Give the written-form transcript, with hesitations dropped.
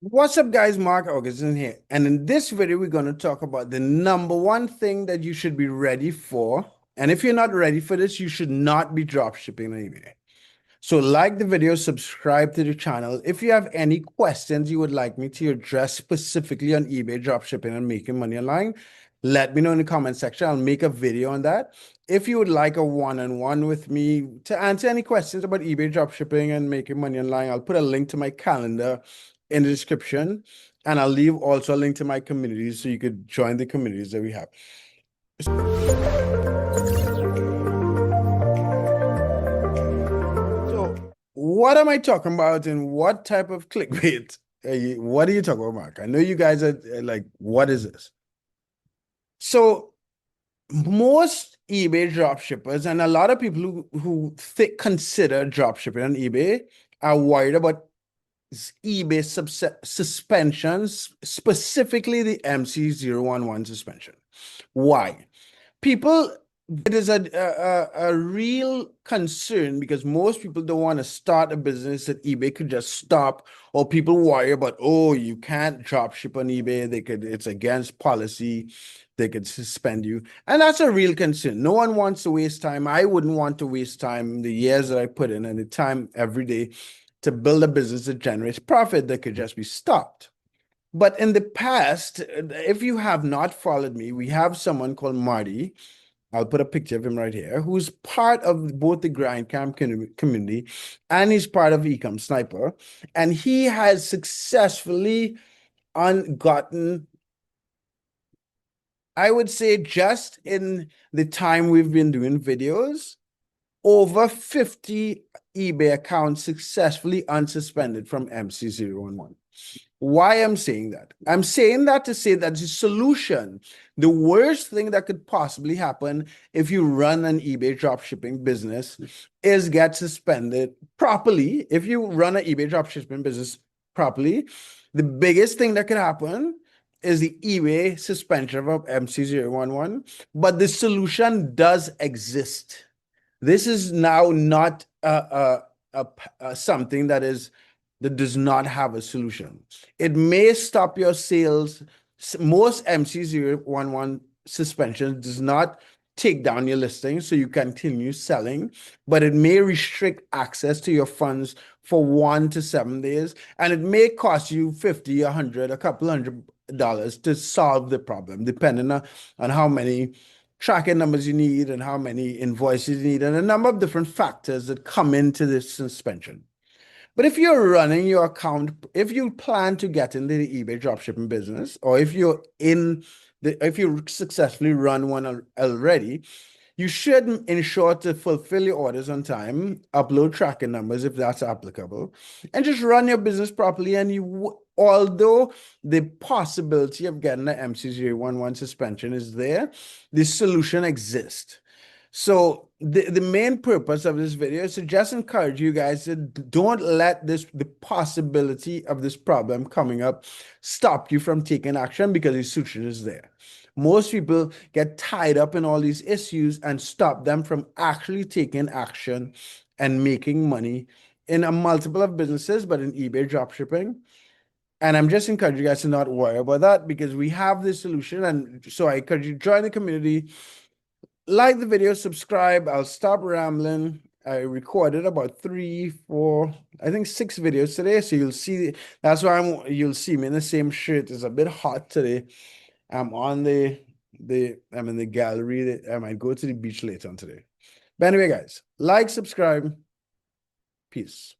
What's up, guys? Mark Augustin here. And in this video, we're going to talk about the number one thing that you should be ready for. And if you're not ready for this, you should not be dropshipping on eBay. So like the video, subscribe to the channel. If you have any questions you would like me to address specifically on eBay dropshipping and making money online, let me know in the comment section. I'll make a video on that. If you would like a one-on-one with me to answer any questions about eBay dropshipping and making money online, I'll put a link to my calendar in the description. And I'll leave also a link to my communities so you could join the communities that we have. So, what am I talking about and what type of clickbait? What are you talking about, Mark? I know you guys are like, what is this? So, most eBay dropshippers and a lot of people who consider dropshipping on eBay are worried about eBay suspensions, specifically the MC011 suspension. Why? People, it is a real concern because most people don't want to start a business that eBay could just stop, or people worry about, oh, you can't drop ship on eBay. It's against policy. They could suspend you. And that's a real concern. No one wants to waste time. I wouldn't want to waste time, the years that I put in and the time every day to build a business that generates profit that could just be stopped. But in the past, if you have not followed me, we have someone called Marty. I'll put a picture of him right here, who's part of both the Grindcam community and he's part of Ecom Sniper. And he has successfully gotten, I would say, just in the time we've been doing videos, over 50 eBay accounts successfully unsuspended from MC011. Why I'm saying that? I'm saying that to say that the solution, the worst thing that could possibly happen if you run an eBay dropshipping business is get suspended properly. If you run an eBay dropshipping business properly, the biggest thing that could happen is the eBay suspension of MC011, but the solution does exist. This is now not something that does not have a solution. It may stop your sales. Most MC011 suspension does not take down your listing so you continue selling, but it may restrict access to your funds for 1 to 7 days, and it may cost you 50, 100, a couple $100 to solve the problem, depending on how many tracking numbers you need and how many invoices you need and a number of different factors that come into this suspension. But if you're running your account, if you plan to get into the eBay dropshipping business, or if you successfully run one already, you should ensure to fulfill your orders on time, upload tracking numbers if that's applicable, and just run your business properly. And although the possibility of getting an MC011 suspension is there, the solution exists. So the main purpose of this video is to just encourage you guys to don't let the possibility of this problem coming up stop you from taking action, because the solution is there. Most people get tied up in all these issues and stop them from actually taking action and making money in a multiple of businesses, but in eBay dropshipping. And I'm just encouraging you guys to not worry about that, because we have this solution. And so I encourage you to join the community, like the video, subscribe. I'll stop rambling. I recorded about 3, 4, I think 6 videos today. So you'll see, that's why you'll see me in the same shirt. It's a bit hot today. I'm on I'm in the gallery. I might go to the beach later on today. But anyway, guys, like, subscribe. Peace.